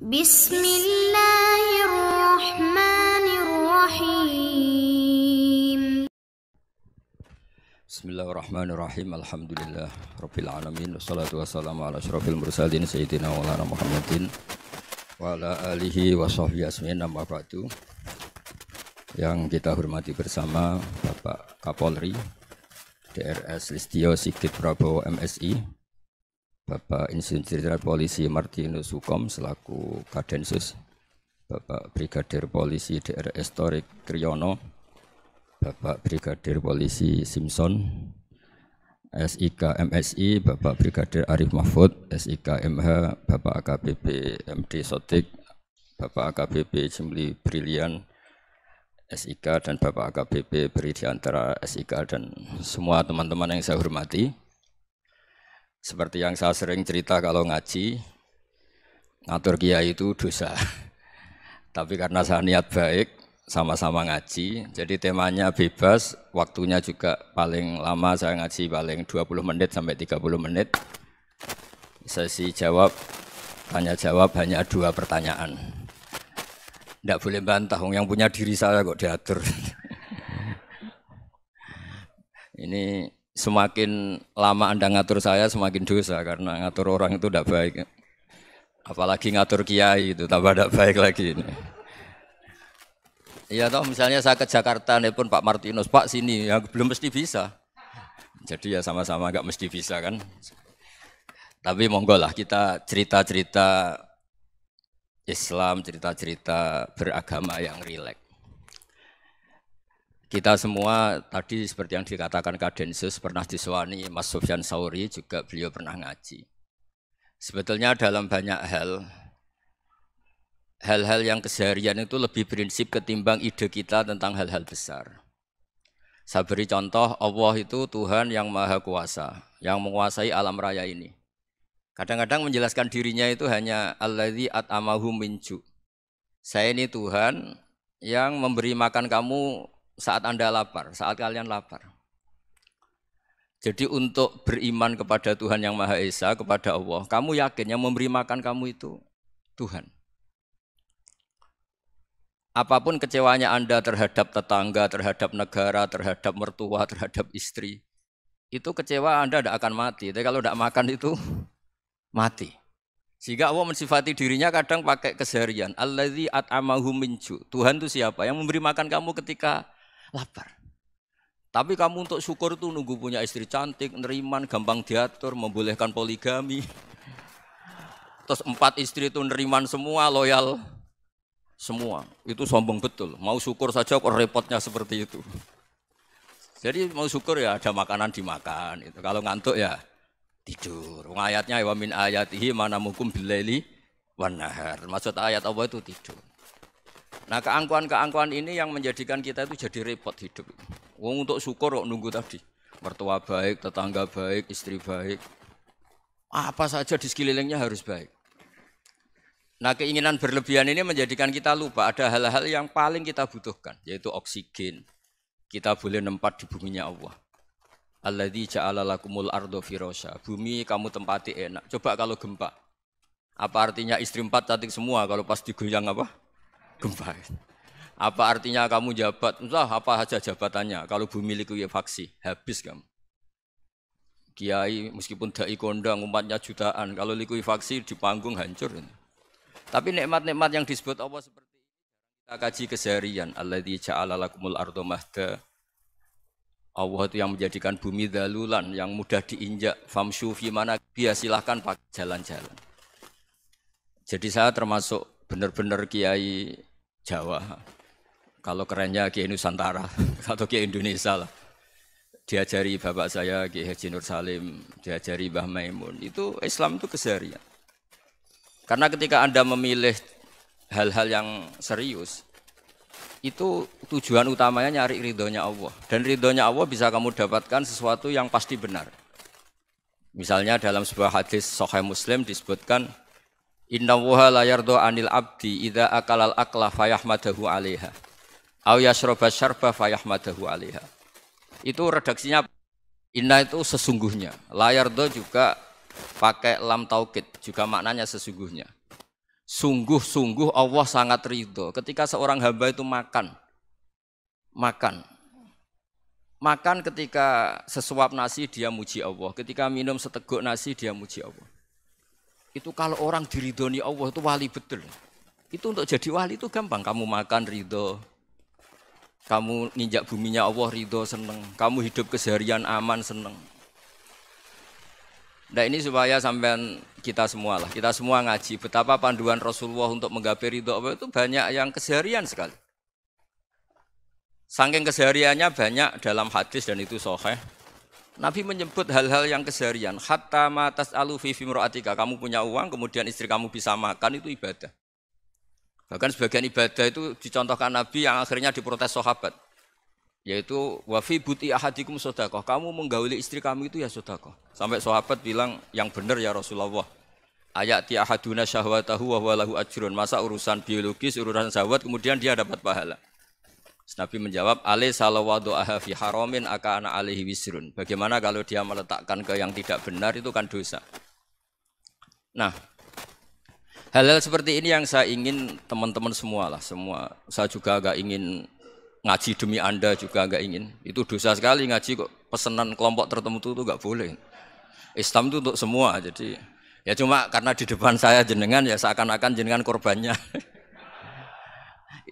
Bismillahirrahmanirrahim. Bismillahirrahmanirrahim. Alhamdulillah Rabbil alamin. Wassalatu wassalamu ala asyrafil mursalin Sayyidina Maulana Muhammadin wa ala alihi wa sahbihi asmin. Amma ba'du. Yang kita hormati bersama Bapak Kapolri DRS Listio Sigit Prabowo MSI, Bapak Insinyur Jenderal Polisi Martinus Hukom selaku Kadensus, Bapak Brigadir Polisi DRS Torik Kriyono, Bapak Brigadir Polisi Simpson, SIK MSI, Bapak Brigadir Arif Mahfud, SIK MH, Bapak AKBP MD Sotik, Bapak AKBP Jimli Brilian, SIK, dan Bapak AKBP Beridiantara SIK, dan semua teman-teman yang saya hormati. Seperti yang saya sering cerita kalau ngaji, ngatur kiai itu dosa. Tapi karena saya niat baik, sama-sama ngaji, jadi temanya bebas, waktunya juga paling lama saya ngaji paling 20 menit sampai 30 menit. Sesi jawab, tanya jawab hanya 2 pertanyaan. Tidak boleh bantah, yang punya diri saya kok diatur. Ini semakin lama Anda ngatur saya, semakin dosa, karena ngatur orang itu tidak baik. Apalagi ngatur kiai itu, tambah tidak baik lagi ini. Iya toh, misalnya saya ke Jakarta, nelpon Pak Martinus, Pak sini, ya belum mesti bisa. Jadi ya sama-sama nggak mesti bisa kan. Tapi monggo lah kita cerita-cerita Islam, cerita-cerita beragama yang rileks. Kita semua tadi seperti yang dikatakan Kadensus pernah disewani Mas Sufyan Sauri, juga beliau pernah ngaji. Sebetulnya dalam banyak hal-hal yang keseharian itu lebih prinsip ketimbang ide kita tentang hal-hal besar. Saya beri contoh, Allah itu Tuhan yang Maha Kuasa, yang menguasai alam raya ini. Kadang-kadang menjelaskan dirinya itu hanya alladzi at'amahum min ju'. Saya ini Tuhan yang memberi makan kamu saat Anda lapar, saat kalian lapar. Jadi untuk beriman kepada Tuhan yang Maha Esa, kepada Allah, kamu yakin yang memberi makan kamu itu Tuhan. Apapun kecewanya Anda terhadap tetangga, terhadap negara, terhadap mertua, terhadap istri, itu kecewa Anda tidak akan mati. Tapi kalau tidak makan itu mati. Sehingga Allah mensifati dirinya kadang pakai keseharian. Alladzi at'amahum min ju'. Tuhan itu siapa? Yang memberi makan kamu ketika lapar. Tapi kamu untuk syukur itu nunggu punya istri cantik, neriman, gampang diatur, membolehkan poligami. Terus 4 istri itu neriman semua, loyal semua. Itu sombong betul. Mau syukur saja kok repotnya seperti itu. Jadi mau syukur ya ada makanan dimakan. Itu. Kalau ngantuk ya tidur. Ayatnya wa min ayatihi manamukum billaili wan nahar. Maksud ayat Allah itu tidur. Nah, keangkuhan-keangkuhan ini yang menjadikan kita itu jadi repot hidup. Wong untuk syukur kok nunggu tadi. Mertua baik, tetangga baik, istri baik. Apa saja di sekelilingnya harus baik. Nah, keinginan berlebihan ini menjadikan kita lupa ada hal-hal yang paling kita butuhkan, yaitu oksigen. Kita boleh nempat di buminya Allah. Alladzi ja'ala lakumul ardo firasya. Bumi kamu tempati enak. Coba kalau gempa. Apa artinya istri 4 cantik semua kalau pas digoyang apa? Gempa. Apa artinya kamu jabat? Entah apa saja jabatannya. Kalau bumi likuifaksi, habis kamu. Kiai meskipun dai kondang umatnya jutaan, kalau likuifaksi di panggung hancur. Tapi nikmat-nikmat yang disebut Allah seperti ini kita kaji keseharian. Alladzi ja'ala lakumul ardo mahda. Allah itu yang menjadikan bumi dalulan, yang mudah diinjak. Famshu fi mana biya, silahkan pakai jalan-jalan. Jadi saya termasuk benar-benar kiai Jawa. Kalau kerennya Kiai Nusantara atau Kiai Indonesia lah. Diajari bapak saya Kiai Haji Nur Salim, diajari Mbah Maimun. Itu Islam itu keseharian. Karena ketika Anda memilih hal-hal yang serius, itu tujuan utamanya nyari ridhonya Allah. Dan ridhonya Allah bisa kamu dapatkan sesuatu yang pasti benar. Misalnya dalam sebuah hadis Sahih Muslim disebutkan, Innallaha la yardha 'anil 'abdi idza akalal akla fayahmadahu 'alaiha aw yashraba syarba fayahmadahu 'alaiha. Itu redaksinya inna itu sesungguhnya. La yardha juga pakai lam taukid, juga maknanya sesungguhnya. Sungguh-sungguh Allah sangat ridho ketika seorang hamba itu makan. Makan ketika sesuap nasi dia muji Allah. Ketika minum seteguk nasi dia muji Allah. Itu kalau orang diridhoni Allah itu wali betul. Itu untuk jadi wali itu gampang. Kamu makan ridho. Kamu nginjak buminya Allah ridho seneng. Kamu hidup keseharian aman seneng. Nah ini supaya sampean kita semua ngaji betapa panduan Rasulullah untuk menggapai ridho Allah itu banyak yang keseharian sekali. Saking kesehariannya banyak dalam hadis dan itu sahih. Nabi menyebut hal-hal yang keseharian. Hatta ma tas'alu fi imra'atika, kamu punya uang kemudian istri kamu bisa makan itu ibadah. Bahkan sebagian ibadah itu dicontohkan Nabi yang akhirnya diprotes sahabat. Yaitu wafi buti ahadikum sodakoh, kamu menggauli istri kamu itu ya sodakoh. Sampai sahabat bilang yang benar ya Rasulullah. Ayati ahaduna syahwatahu wa huwa lahu ajrun. Masa urusan biologis, urusan syahwat kemudian dia dapat pahala. Nabi menjawab, alai salawadu'aha fi haramin akana alaihi wisrun. Bagaimana kalau dia meletakkan ke yang tidak benar itu kan dosa. Nah, hal-hal seperti ini yang saya ingin teman-teman semua lah, semua. Saya juga agak ingin ngaji demi Anda juga agak ingin. Itu dosa sekali ngaji kok pesanan kelompok tertentu itu enggak boleh. Islam itu untuk semua. Jadi ya cuma karena di depan saya jenengan ya seakan-akan jenengan korbannya.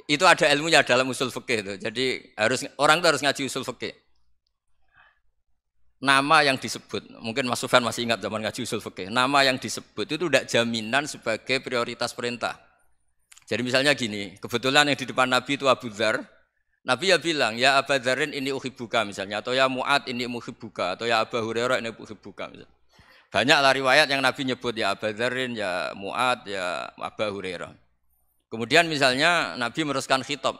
Itu ada ilmunya dalam usul fikih itu. Jadi orang itu harus ngaji usul fikih. Nama yang disebut, mungkin Mas Sufyan masih ingat zaman ngaji usul fikih. Nama yang disebut itu tidak jaminan sebagai prioritas perintah. Jadi misalnya gini, kebetulan yang di depan Nabi itu Abu Dzar. Nabi ya bilang, ya Aba Dzarin ini uhibbuka misalnya, atau ya Mu'ad ini uhibbuka, atau ya Aba Hurairah ini uhibbuka misalnya. Banyaklah riwayat yang Nabi nyebut ya Aba Dzarin, ya Mu'ad, ya Aba Hurairah. Kemudian misalnya Nabi meneruskan khitab,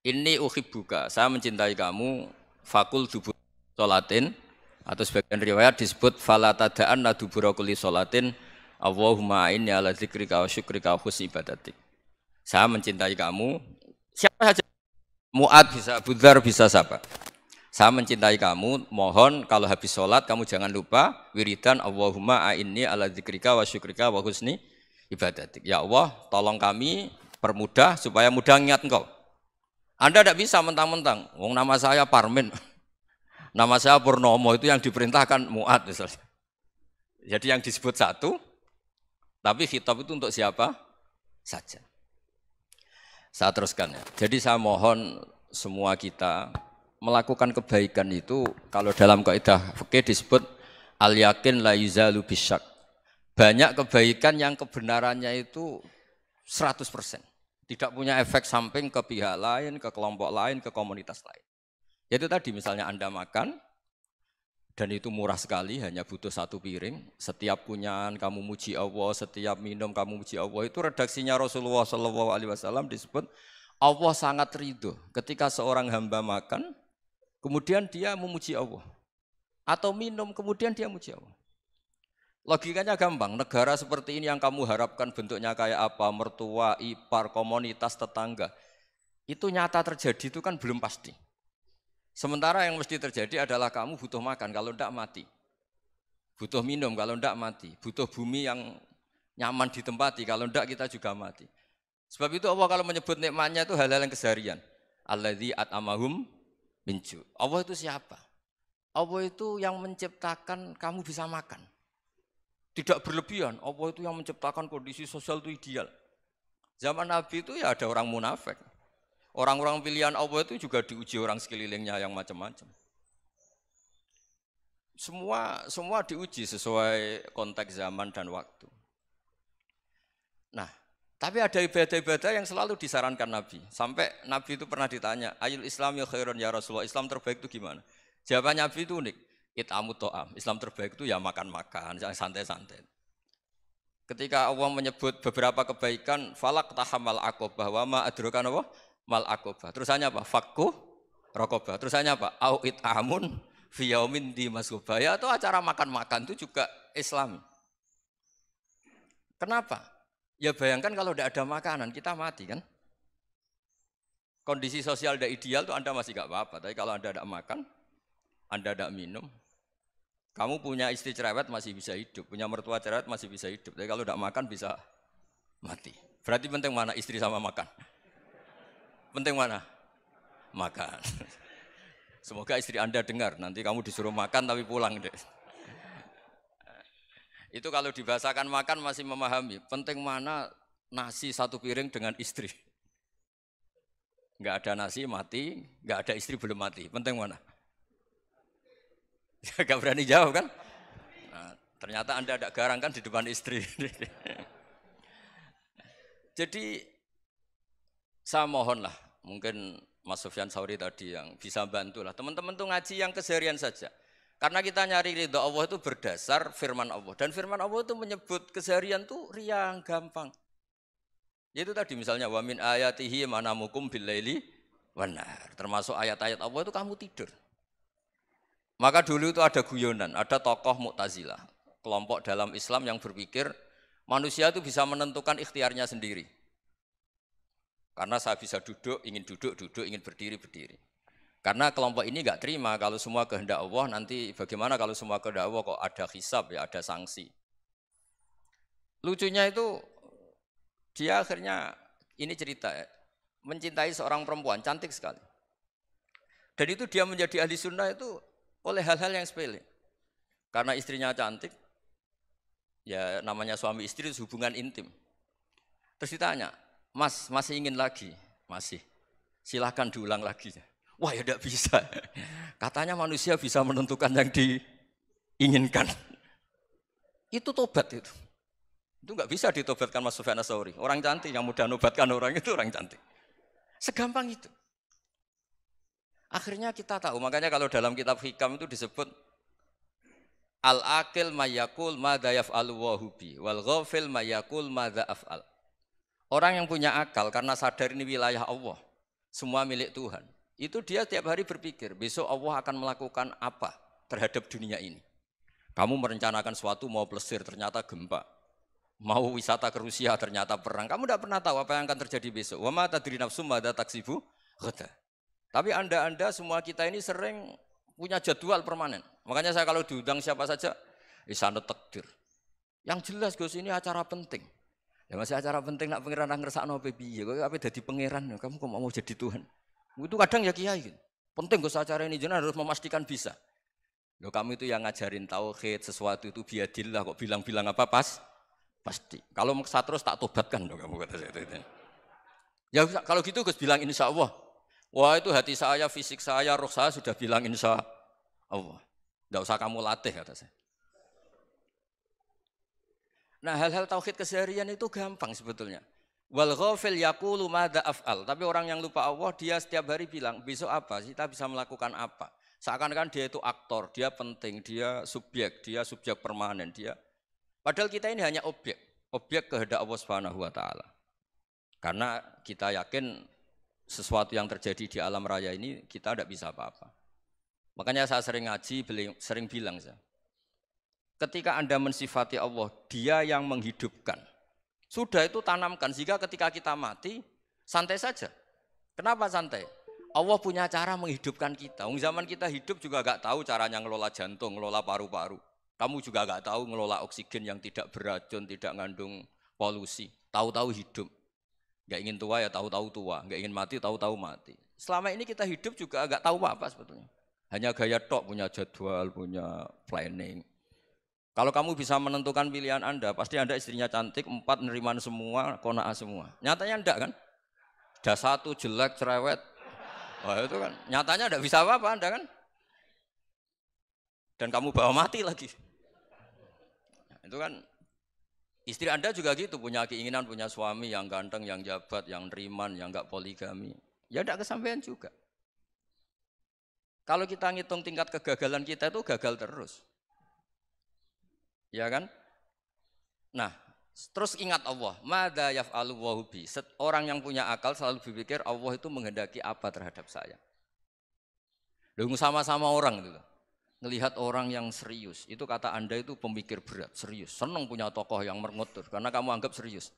ini uhibbuka, saya mencintai kamu, fakul dubur sholatin, atau sebagian riwayat disebut fala tada'anna dubura kulli sholatin, Allahumma inni ala dzikrika wa syukrika wa husni ibadatik. Saya mencintai kamu, siapa saja. Mu'ad bisa, Abu Dzar bisa siapa? Saya mencintai kamu, mohon kalau habis sholat kamu jangan lupa wiridan Allahumma a'inni ala dzikrika wa syukrika wa husni ibadatik. Ya Allah, tolong kami permudah supaya mudah ingat engkau. Anda tidak bisa mentang-mentang, wong nama saya Parmin, nama saya Purnomo, itu yang diperintahkan Mu'ad misalnya. Jadi yang disebut satu, tapi khitab itu untuk siapa saja. Saya teruskan ya. Jadi saya mohon semua kita melakukan kebaikan itu kalau dalam kaidah fikih disebut al-yakin la yuzalu bisyak. Banyak kebaikan yang kebenarannya itu 100%. Tidak punya efek samping ke pihak lain, ke kelompok lain, ke komunitas lain. Yaitu tadi misalnya Anda makan dan itu murah sekali, hanya butuh satu piring. Setiap kunyahan kamu muji Allah, setiap minum kamu muji Allah. Itu redaksinya Rasulullah SAW disebut Allah sangat ridho ketika seorang hamba makan, kemudian dia memuji Allah. Atau minum, kemudian dia muji Allah. Logikanya gampang, negara seperti ini yang kamu harapkan bentuknya kayak apa, mertua, ipar, komunitas, tetangga. Itu nyata terjadi itu kan belum pasti. Sementara yang mesti terjadi adalah kamu butuh makan, kalau tidak mati. Butuh minum, kalau tidak mati. Butuh bumi yang nyaman ditempati, kalau tidak kita juga mati. Sebab itu Allah kalau menyebut nikmatnya itu hal-hal yang keseharian. Alladzi at'amahum min ju'. Allah itu siapa? Allah itu yang menciptakan kamu bisa makan. Tidak berlebihan, Allah itu yang menciptakan kondisi sosial itu ideal. Zaman Nabi itu ya ada orang munafik. Orang-orang pilihan Allah itu juga diuji orang sekelilingnya yang macam-macam. Semua diuji sesuai konteks zaman dan waktu. Nah, tapi ada ibadah-ibadah yang selalu disarankan Nabi. Sampai Nabi itu pernah ditanya, ayul Islam ya khairun ya Rasulullah, Islam terbaik itu gimana? Jawaban Nabi itu unik, it'amu to'am. Islam terbaik itu ya makan-makan, santai-santai. Ketika Allah menyebut beberapa kebaikan, falak tahamal aqobah, wa ma adrokan apa? Mal akobah. Terusannya apa? Fakku rokobah. Terusannya apa? Au it'amun fi yaumin di masubah. Ya itu acara makan-makan itu juga Islam. Kenapa? Ya bayangkan kalau tidak ada makanan kita mati kan? Kondisi sosial tidak ideal itu Anda masih gak apa-apa. Tapi kalau Anda tidak makan, Anda tidak minum, kamu punya istri cerewet masih bisa hidup, punya mertua cerewet masih bisa hidup. Tapi kalau tidak makan bisa mati. Berarti penting mana istri sama makan? Penting mana? Makan. Semoga istri Anda dengar, nanti kamu disuruh makan tapi pulang deh. Itu kalau dibahasakan makan masih memahami. Penting mana nasi satu piring dengan istri. Enggak ada nasi mati, enggak ada istri belum mati. Penting mana? Enggak berani jawab kan? Nah, ternyata Anda ada garang kan di depan istri. Jadi saya mohonlah, mungkin Mas Sufyan Sauri tadi yang bisa bantulah. Teman-teman tuh ngaji yang keseharian saja. Karena kita nyari ridha Allah itu berdasar firman Allah. Dan firman Allah itu menyebut keseharian tuh riang, gampang. Itu tadi misalnya wa min ayatihi manamukum billaili wanar. Termasuk ayat-ayat Allah itu kamu tidur. Maka dulu itu ada guyonan, ada tokoh Mu'tazilah, kelompok dalam Islam yang berpikir manusia itu bisa menentukan ikhtiarnya sendiri. Karena saya bisa duduk, duduk, ingin berdiri, berdiri. Karena kelompok ini enggak terima kalau semua kehendak Allah, nanti bagaimana kalau semua kehendak Allah kok ada hisab ya, ada sanksi. Lucunya itu dia akhirnya, ini cerita ya, mencintai seorang perempuan, cantik sekali. Dan itu dia menjadi ahli sunnah itu oleh hal-hal yang sepele. Karena istrinya cantik, ya namanya suami istri itu hubungan intim. Terus ditanya, Mas, masih ingin lagi? Masih. Silahkan diulang lagi. Wah ya tidak bisa. Katanya manusia bisa menentukan yang diinginkan. Itu tobat itu. Itu nggak bisa ditobatkan Mas Sufyan Ats-Tsauri. Orang cantik yang mudah nobatkan orang itu orang cantik. Segampang itu. Akhirnya kita tahu, makanya kalau dalam kitab Hikam itu disebut al-aqil mayyakul madza yaf'alu wa hubi wal ghafil mayyakul madza af'al. Orang yang punya akal karena sadar ini wilayah Allah, semua milik Tuhan. Itu dia tiap hari berpikir, besok Allah akan melakukan apa terhadap dunia ini. Kamu merencanakan sesuatu mau plesir ternyata gempa. Mau wisata ke Rusia ternyata perang. Kamu tidak pernah tahu apa yang akan terjadi besok. Wa ma tadri nafsum madza taksibu ghadan. Tapi anda semua kita ini sering punya jadwal permanen. Makanya saya kalau diundang siapa saja, sana takdir. Yang jelas Gus ini acara penting. Ya masih acara penting nak pangeran ngersakno piye? Kok ape dadi pangeran? Kamu kok mau jadi Tuhan? Itu kadang ya kiai. Penting Gus acara ini jenengan harus memastikan bisa. Loh kamu itu yang ngajarin tauhid, sesuatu itu biadillah kok bilang-bilang apa pasti. Kalau maksa terus tak tobatkan dong kamu kata saya itu. Ya kalau gitu Gus bilang insya Allah. Wah itu hati saya, fisik saya, roh saya sudah bilang insya Allah. Tidak usah kamu latih kata saya. Nah hal-hal tauhid keseharian itu gampang sebetulnya. Wal ghafil yaqulu madza af'al. Tapi orang yang lupa Allah dia setiap hari bilang besok apa? Kita bisa melakukan apa? Seakan-akan dia itu aktor, dia penting, dia subjek permanen, dia. Padahal kita ini hanya objek kehendak Allah Subhanahu wa taala. Karena kita yakin sesuatu yang terjadi di alam raya ini kita tidak bisa apa-apa. Makanya saya sering ngaji, sering bilang saya. Ketika Anda mensifati Allah, Dia yang menghidupkan. Sudah itu tanamkan, sehingga ketika kita mati, santai saja. Kenapa santai? Allah punya cara menghidupkan kita. Zaman kita hidup juga gak tahu caranya ngelola jantung, ngelola paru-paru. Kamu juga gak tahu ngelola oksigen yang tidak beracun, tidak mengandung polusi. Tahu-tahu hidup. Gak ingin tua ya tahu-tahu tua, gak ingin mati tahu-tahu mati. Selama ini kita hidup juga gak tahu apa sebetulnya. Hanya gaya tok, punya jadwal, punya planning. Kalau kamu bisa menentukan pilihan Anda, pasti Anda istrinya cantik, 4 neriman semua, qanaah semua. Nyatanya enggak kan? Ada 1 jelek, cerewet. Wah itu kan, nyatanya enggak bisa apa-apa Anda kan? Dan kamu bawa mati lagi. Nah, itu kan, istri Anda juga gitu, punya keinginan, punya suami yang ganteng, yang jabat, yang neriman, yang enggak poligami. Ya enggak kesampaian juga. Kalau kita ngitung tingkat kegagalan kita itu gagal terus. Ya kan? Nah, terus ingat Allah, madza yaf'alu wa bi. Orang yang punya akal selalu berpikir Allah itu menghendaki apa terhadap saya. Lalu sama-sama orang itu. Ngelihat orang yang serius, itu kata Anda itu pemikir berat, serius. Senang punya tokoh yang merengut karena kamu anggap serius.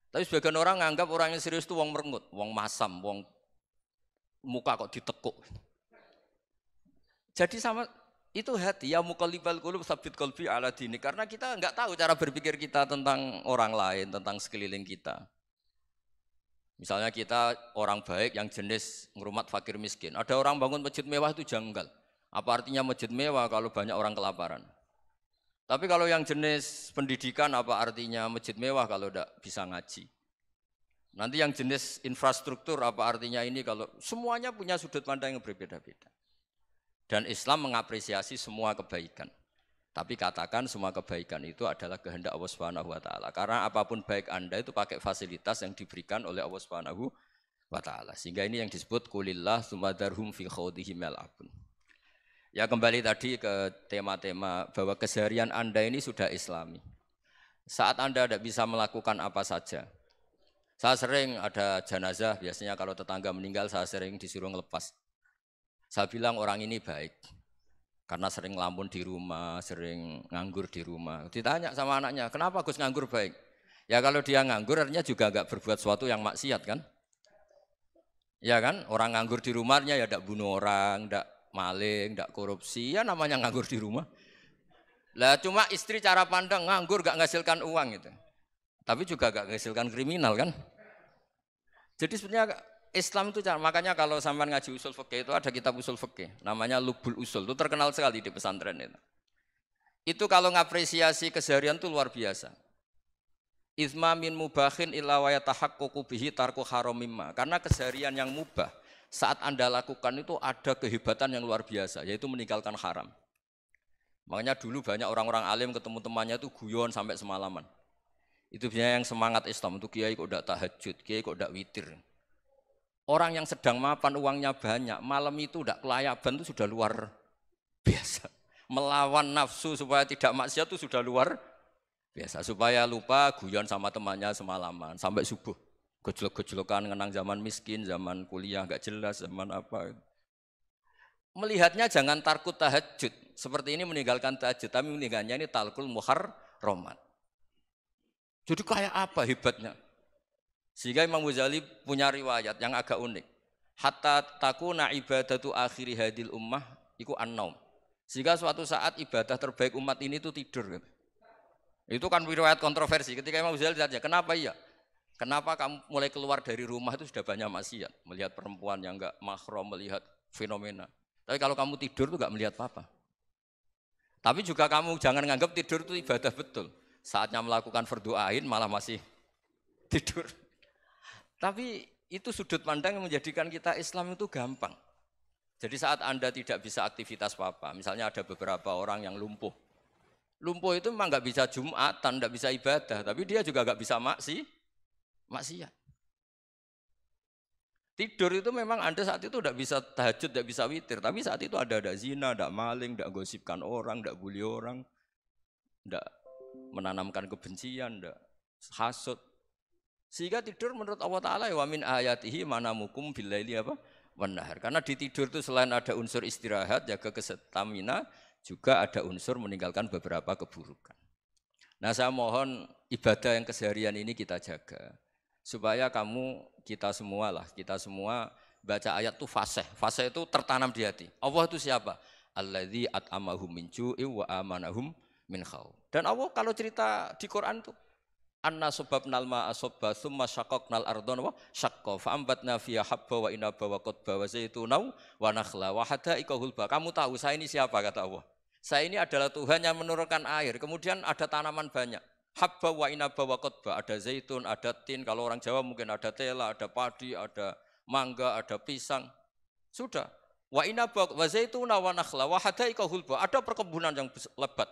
Tapi sebagian orang anggap orang yang serius itu wong merengut, wong masam, wong muka kok ditekuk. Jadi sama itu hati ya muqallibal qulub tsabbit qalbi ala dini, karena kita enggak tahu cara berpikir kita tentang orang lain, tentang sekeliling kita. Misalnya kita orang baik yang jenis ngrumat fakir miskin. Ada orang bangun masjid mewah itu janggal. Apa artinya masjid mewah kalau banyak orang kelaparan? Tapi kalau yang jenis pendidikan apa artinya masjid mewah kalau tidak bisa ngaji? Nanti yang jenis infrastruktur apa artinya ini kalau semuanya punya sudut pandang yang berbeda-beda. Dan Islam mengapresiasi semua kebaikan. Tapi katakan semua kebaikan itu adalah kehendak Allah Subhanahu wa taala. Karena apapun baik Anda itu pakai fasilitas yang diberikan oleh Allah Subhanahu wa taala. Sehingga ini yang disebut kulillah tsumadarhum fi khawdihim yal'abun. Ya kembali tadi ke tema-tema bahwa keseharian Anda ini sudah Islami. Saat Anda tidak bisa melakukan apa saja. Saya sering ada jenazah, biasanya kalau tetangga meninggal saya sering disuruh ngelepas. Saya bilang orang ini baik. Karena sering ngelamun di rumah, sering nganggur di rumah. Ditanya sama anaknya, kenapa Gus nganggur baik? Ya kalau dia nganggur artinya juga enggak berbuat sesuatu yang maksiat kan? Ya kan, orang nganggur di rumahnya ya enggak bunuh orang, enggak maling, enggak korupsi, ya namanya nganggur di rumah. Lah cuma istri cara pandang nganggur enggak menghasilkan uang gitu. Tapi juga enggak menghasilkan kriminal kan? Jadi sebenarnya Islam itu makanya kalau sampai ngaji usul fikih itu ada kitab usul fikih namanya Lubul Usul, itu terkenal sekali di pesantren itu. Itu kalau ngapresiasi keseharian itu luar biasa. Izma min mubahin illa wa yatahaqqaqu bihi tarku haramimma. Karena keseharian yang mubah saat Anda lakukan itu ada kehebatan yang luar biasa, yaitu meninggalkan haram. Makanya dulu banyak orang-orang alim ketemu temannya itu guyon sampai semalaman. Itu biasanya yang semangat Islam itu kiai kok ndak tahajud, kiai kok ndak witir. Orang yang sedang mapan uangnya banyak, malam itu tidak kelayaban itu sudah luar biasa. Melawan nafsu supaya tidak maksiat itu sudah luar biasa. Supaya lupa guyon sama temannya semalaman sampai subuh. Gejolok-gejolokan ngenang zaman miskin, zaman kuliah nggak jelas, zaman apa. Melihatnya jangan tarkut tahajud. Seperti ini meninggalkan tahajud, tapi meninggalkannya ini talkul muharramat. Jadi kayak apa hebatnya? Sehingga Imam Ghazali punya riwayat yang agak unik. Hatta takuna ibadatu akhiri hadil ummah iku an-naum. Sehingga suatu saat ibadah terbaik umat ini itu tidur. Itu kan riwayat kontroversi. Ketika Imam Ghazali ditanya, kenapa iya? Kenapa kamu mulai keluar dari rumah itu sudah banyak maksiat? Melihat perempuan yang enggak mahram, melihat fenomena. Tapi kalau kamu tidur itu enggak melihat apa-apa. Tapi juga kamu jangan nganggap tidur itu ibadah betul. Saatnya melakukan fardu ain malah masih tidur. Tapi itu sudut pandang yang menjadikan kita Islam itu gampang. Jadi saat Anda tidak bisa aktivitas apa-apa, misalnya ada beberapa orang yang lumpuh. Lumpuh itu memang nggak bisa Jumatan, nggak bisa ibadah, tapi dia juga nggak bisa maksiat. Tidur itu memang Anda saat itu nggak bisa tahajud, nggak bisa witir, tapi saat itu ada zina, ada maling, nggak gosipkan orang, nggak bully orang, nggak menanamkan kebencian, nggak hasud. Sehingga tidur menurut Allah Ta'ala wa min ayatihi manamukum billaili apa? Wan-nahar. Karena di tidur itu selain ada unsur istirahat, jaga kestamina, juga ada unsur meninggalkan beberapa keburukan. Nah saya mohon ibadah yang keseharian ini kita jaga. Supaya kita semua baca ayat itu fasih. Fasih itu tertanam di hati. Allah itu siapa? Alladzi at'amahum min ju'i wa amanahum min khauf. Dan Allah kalau cerita di Quran itu anna sababnal ma'a sabba tsumma syaqaqnal ardha wa syaqqa fa ambatna fiha habba wa inaba wa qadba wa zaituna wa nakhla wa hadaika hulba. Kamu tahu saya ini siapa kata Allah? Saya ini adalah Tuhan yang menurunkan air, kemudian ada tanaman banyak. Habba wa inaba wa qadba, ada zaitun, ada tin, kalau orang Jawa mungkin ada tela, ada padi, ada mangga, ada pisang. Sudah. Wa inaba wa zaituna wa nakhla wa hadaika hulba, ada perkebunan yang lebat.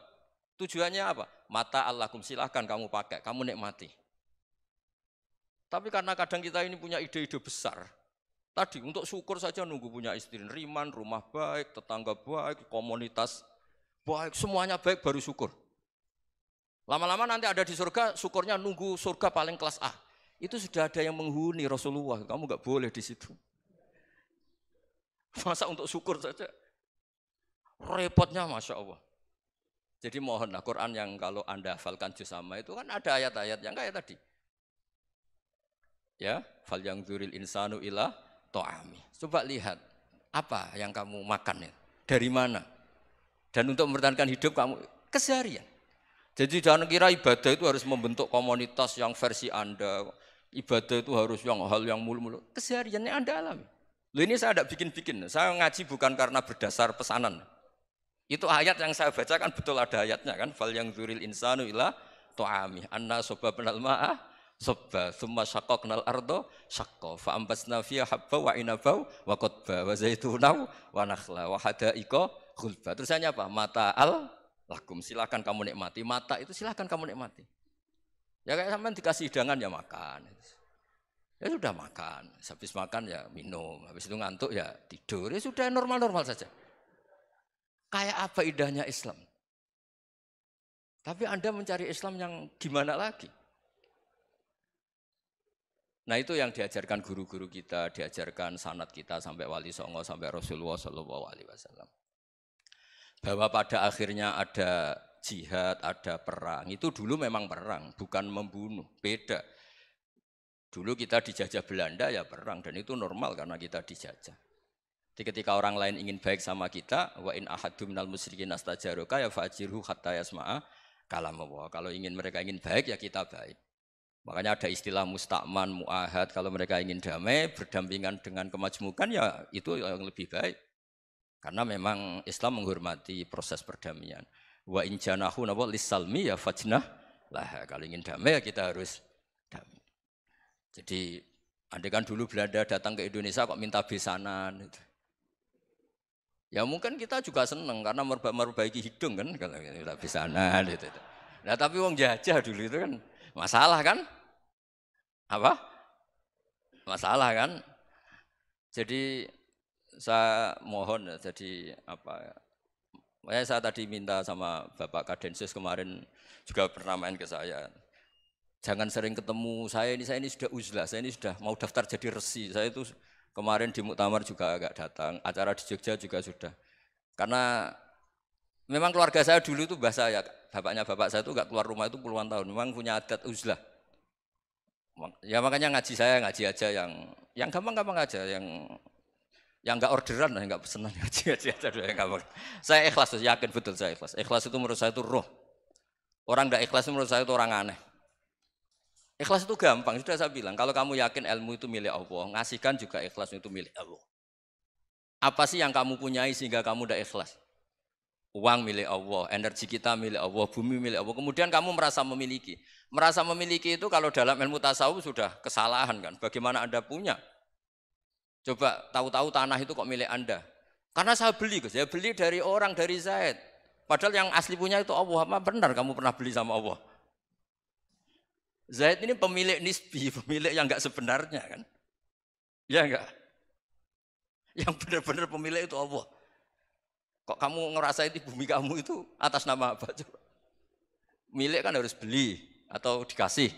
Tujuannya apa? Mata Allahkum, silahkan kamu pakai, kamu nikmati. Tapi karena kadang kita ini punya ide-ide besar. Tadi untuk syukur saja nunggu punya istri riman, rumah baik, tetangga baik, komunitas baik, semuanya baik baru syukur. Lama-lama nanti ada di surga, syukurnya nunggu surga paling kelas A. Itu sudah ada yang menghuni Rasulullah, kamu nggak boleh di situ. Masa untuk syukur saja? Repotnya Masya Allah. Jadi mohonlah Quran yang kalau Anda hafalkan juz sama itu kan ada ayat-ayat yang kayak tadi. Ya, fal yang dzuril insanu ila ta'ami. Coba lihat apa yang kamu makan ya? Dari mana? Dan untuk mempertahankan hidup kamu keseharian. Jadi jangan kira ibadah itu harus membentuk komunitas yang versi Anda, Ibadah itu harus hal yang mulu-mulu. Kesehariannya Anda alami. Loh ini saya tidak bikin-bikin. Saya ngaji bukan karena berdasar pesanan. Itu ayat yang saya baca kan betul ada ayatnya kan. Fal yang dzuril insanu ila tu'ami. Anna soba penal ma'ah sobba. Thumma syaqaqnal ardo syaqqa. Fa'ambasna fiya habba wa inabau wa qodba. Wa zaitunau wa nakhla. Wa hadaika khulba. Terusannya apa? Mata'al lakum. Silahkan kamu nikmati. Mata itu silahkan kamu nikmati. Ya kayak sampean dikasih hidangan ya makan. Ya sudah makan. Habis makan ya minum. Habis itu ngantuk ya tidur. Ya sudah normal-normal saja. Kayak apa indahnya Islam. Tapi Anda mencari Islam yang gimana lagi? Nah itu yang diajarkan guru-guru kita, diajarkan sanad kita sampai Wali Songo, sampai Rasulullah SAW. Bahwa pada akhirnya ada jihad, ada perang. Itu dulu memang perang, bukan membunuh. Beda. Dulu kita dijajah Belanda ya perang, dan itu normal karena kita dijajah. Jadi ketika orang lain ingin baik sama kita, wa in ahadum minal musyrikin astajaroka ya fa'ajirhu hatta yasma'a kalam Allah. Kalau mereka ingin baik ya kita baik. Makanya ada istilah mustakman, mu'ahad. Kalau mereka ingin damai, berdampingan dengan kemajmukan ya itu yang lebih baik. Karena memang Islam menghormati proses perdamaian. Wa in janahu nawa lissalmi ya fajnah lah. Kalau ingin damai ya kita harus damai. Jadi andai kan dulu Belanda datang ke Indonesia kok minta besanan. Ya mungkin kita juga seneng karena memperbaiki hidung kan kalau minta besanan gitu. Nah tapi wong jajah dulu itu kan masalah kan? Apa? Masalah kan? Jadi saya mohon jadi apa? Saya tadi minta sama Bapak Kadensus kemarin juga pernah main ke saya. Jangan sering ketemu saya ini sudah uzlah, saya ini sudah mau daftar jadi resi. Saya itu kemarin di muktamar juga agak datang, acara di Jogja juga sudah. Karena memang keluarga saya dulu itu bahasa ya, bapaknya bapak saya itu enggak keluar rumah itu puluhan tahun, memang punya adat uzlah. Ya makanya ngaji saya ngaji aja yang gampang-gampang aja, yang enggak orderan, enggak pesenan ngaji aja dulu yang gampang. Saya ikhlas, yakin betul saya ikhlas. Ikhlas itu menurut saya itu roh. Orang enggak ikhlas menurut saya itu orang aneh. Ikhlas itu gampang, sudah saya bilang. Kalau kamu yakin ilmu itu milik Allah, ngasihkan juga ikhlas itu milik Allah. Apa sih yang kamu punyai sehingga kamu tidak ikhlas? Uang milik Allah, energi kita milik Allah, bumi milik Allah. Kemudian kamu merasa memiliki. Merasa memiliki itu kalau dalam ilmu tasawuf sudah kesalahan kan. Bagaimana Anda punya? Coba tahu-tahu tanah itu kok milik Anda. Karena saya beli, saya beli dari orang, dari Zaid. Padahal yang asli punya itu Allah. Apa benar kamu pernah beli sama Allah? Zaid ini pemilik nisbi, pemilik yang enggak sebenarnya kan. Ya enggak? Yang benar-benar pemilik itu Allah. Kok kamu ngerasa itu bumi kamu itu atas nama apa? Coba. Milik kan harus beli atau dikasih.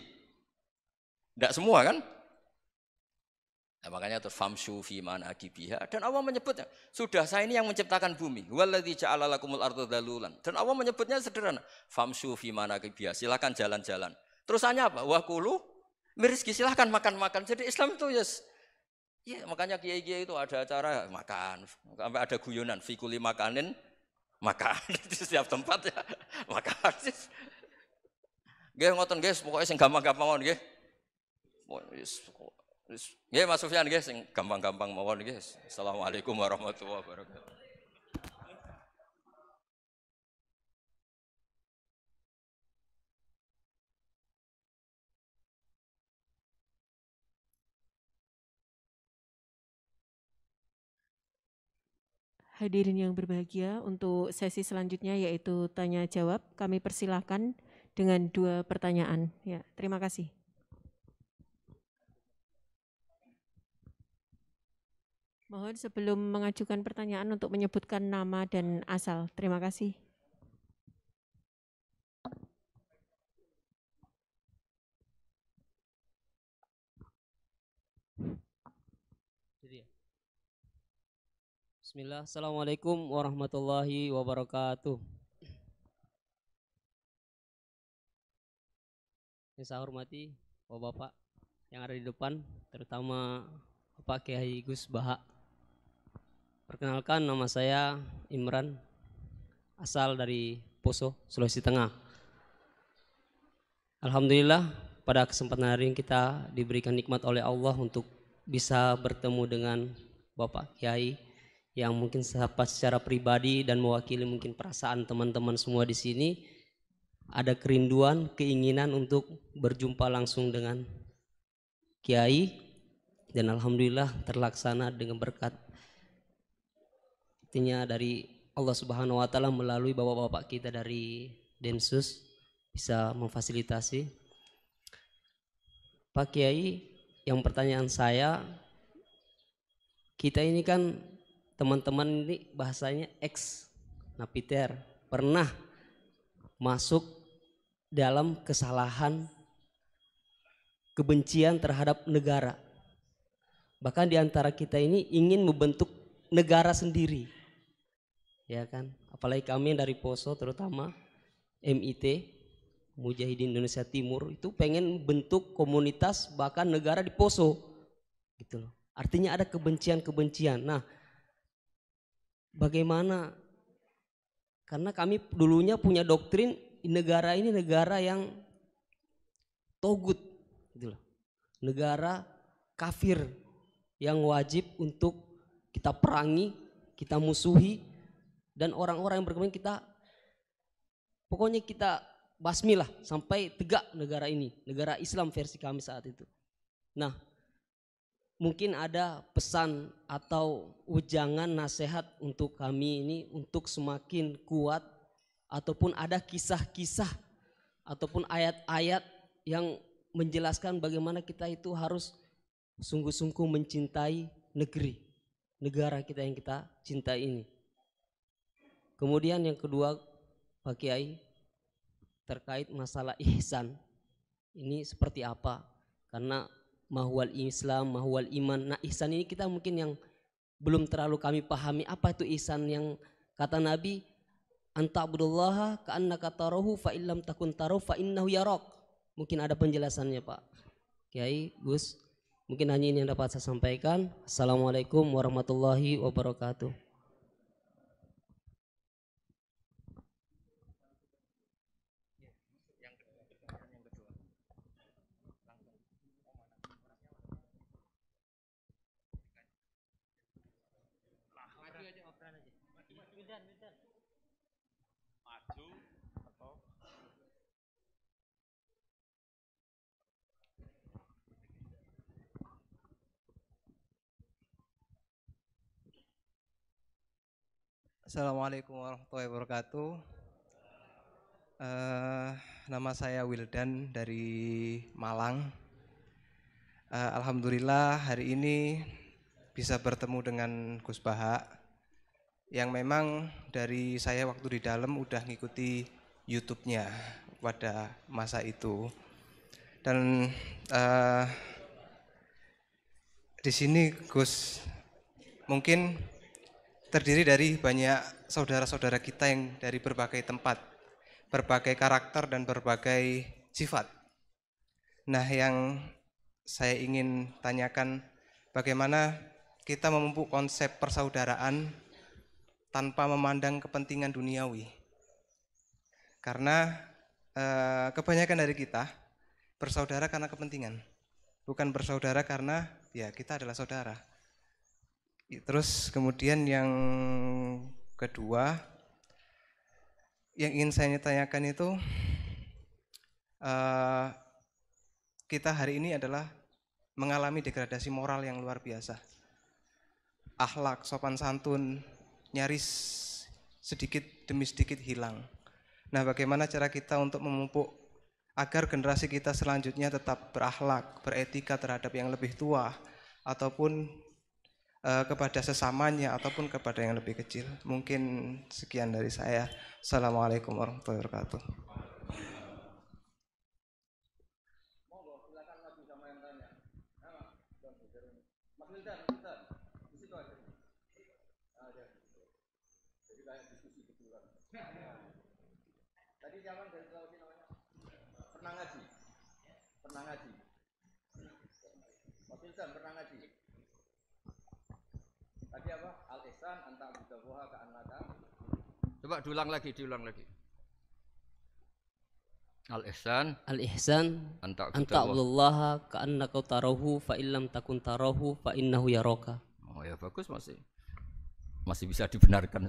Tidak semua kan? Nah, makanya terus famshu fi manakibiha dan Allah menyebutnya, sudah saya ini yang menciptakan bumi. Waladzi ja'ala lakumul arda dalulan. Dan Allah menyebutnya sederhana, famshu fi manakibiha, silakan jalan-jalan. Terusannya apa? Wa kulu mirizki, silakan makan-makan. Jadi Islam itu ya makanya kiai-kiai itu ada acara makan, sampai ada guyonan fikuli makanin makan di setiap tempat ya makan. Nggih ngoten guys, pokoknya sing gampang-gampang mawon nggih. Nggih Mas Sufyan nggih sing gampang-gampang mawon nggih. Assalamualaikum warahmatullahi wabarakatuh. Hadirin yang berbahagia, untuk sesi selanjutnya yaitu tanya jawab, kami persilahkan dengan 2 pertanyaan. Ya, terima kasih. Mohon sebelum mengajukan pertanyaan untuk menyebutkan nama dan asal. Terima kasih. Bismillah, Assalamualaikum warahmatullahi wabarakatuh. Yang saya hormati Bapak-Bapak yang ada di depan, terutama Bapak Kiai Gus Baha. Perkenalkan, nama saya Imran, asal dari Poso, Sulawesi Tengah. Alhamdulillah pada kesempatan hari ini kita diberikan nikmat oleh Allah untuk bisa bertemu dengan Bapak Kiai yang mungkin secara pribadi dan mewakili mungkin perasaan teman-teman semua di sini, ada kerinduan, keinginan untuk berjumpa langsung dengan Kiai, dan alhamdulillah terlaksana dengan berkat dari Allah Subhanahu wa taala melalui bapak-bapak kita dari Densus bisa memfasilitasi. Pak Kiai, yang pertanyaan saya, kita ini kan teman-teman ini bahasanya ex napiter, pernah masuk dalam kesalahan kebencian terhadap negara. Bahkan di antara kita ini ingin membentuk negara sendiri. Ya kan? Apalagi kami dari Poso terutama MIT, Mujahidin Indonesia Timur, itu pengen bentuk komunitas bahkan negara di Poso. Gitu loh. Artinya ada kebencian-kebencian. Nah, bagaimana? Karena kami dulunya punya doktrin negara ini negara yang togut, gitu loh. Negara kafir yang wajib untuk kita perangi, kita musuhi, dan orang-orang yang berkembang kita, pokoknya kita basmi lah sampai tegak negara ini, negara Islam versi kami saat itu. Nah, mungkin ada pesan atau ujangan nasihat untuk kami ini untuk semakin kuat, ataupun ada kisah-kisah ataupun ayat-ayat yang menjelaskan bagaimana kita itu harus sungguh-sungguh mencintai negara kita yang kita cintai ini. Kemudian yang kedua, Pak Kiai, terkait masalah ihsan. Ini seperti apa? Karena mahwal Islam, mahwal iman. Nah, ihsan ini kita mungkin yang belum terlalu kami pahami. Apa itu ihsan yang kata Nabi, anta'budullaha ka'annaka tarahu fa illam takun tarahu fa innahu yarak. Mungkin ada penjelasannya, Pak Kiai, Gus. Mungkin hanya ini yang dapat saya sampaikan. Assalamualaikum warahmatullahi wabarakatuh. Assalamualaikum warahmatullahi wabarakatuh. Nama saya Wildan dari Malang. Alhamdulillah hari ini bisa bertemu dengan Gus Baha yang memang dari saya waktu di dalam udah ngikuti YouTube-nya pada masa itu. Dan di sini Gus mungkin terdiri dari banyak saudara-saudara kita yang dari berbagai tempat, berbagai karakter dan berbagai sifat. Nah, yang saya ingin tanyakan, bagaimana kita memupuk konsep persaudaraan tanpa memandang kepentingan duniawi. Karena kebanyakan dari kita bersaudara karena kepentingan, bukan bersaudara karena ya kita adalah saudara. Terus kemudian yang kedua yang ingin saya tanyakan itu, kita hari ini adalah mengalami degradasi moral yang luar biasa. Akhlak, sopan santun nyaris sedikit demi sedikit hilang. Nah, bagaimana cara kita untuk memupuk agar generasi kita selanjutnya tetap berakhlak, beretika terhadap yang lebih tua ataupun kepada sesamanya ataupun kepada yang lebih kecil. Mungkin sekian dari saya. Assalamualaikum warahmatullahi wabarakatuh. Tadi siapa dari Sulawesi namanya? Pernah ngaji? Pernah ngaji? Mas Wildan pernah ngaji? Tadi apa? Al-Ihsan anta budawaha ka'annaka. Coba diulang lagi. Al-ihsan Al-ihsan anta anta abdullaha ka'annaka tarahu fa illam takun tarahu fa innahu yaraka. Oh ya bagus, masih bisa dibenarkan.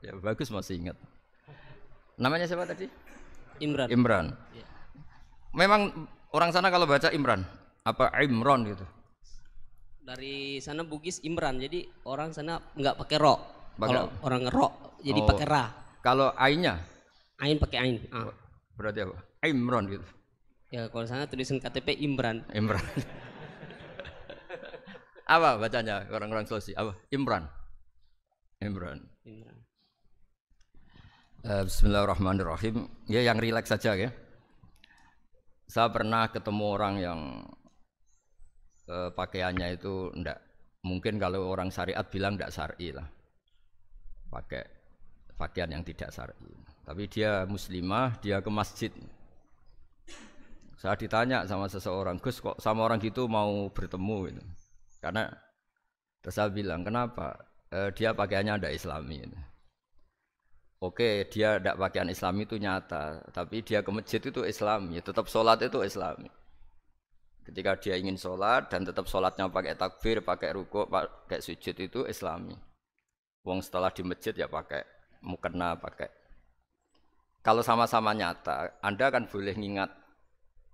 Ya bagus, masih ingat. Namanya siapa tadi? Imran. Imran. Ya. Memang orang sana kalau baca Imran apa Imron gitu. Dari sana Bugis Imran, jadi orang sana nggak pakai ro. Pakai- Kalau orang ro, jadi Oh. pakai ra. Kalau ainnya Ain pakai ain. berarti apa? Imron gitu. Ya kalau sana tulisan KTP Imran. Imran. Apa bacanya orang-orang Sulawesi? Apa? Imran. Imran. Imran. Bismillahirrahmanirrahim. Ya yang rileks saja ya. Saya pernah ketemu orang yang pakaiannya itu enggak, mungkin kalau orang syariat bilang enggak syar'i lah. Pakai pakaian yang tidak syar'i. Tapi dia muslimah, dia ke masjid. Saya ditanya sama seseorang, Gus kok sama orang gitu mau bertemu gitu. Karena terus saya bilang, kenapa? Dia pakaiannya ada islami gitu. Oke, dia tidak pakaian islami itu nyata, tapi dia ke masjid itu islami, tetap sholat itu islami. Ketika dia ingin sholat dan tetap sholatnya pakai takbir, pakai rukuk, pakai sujud itu islami. Wong setelah di masjid ya pakai mukena, pakai. Kalau sama-sama nyata, Anda kan boleh ngingat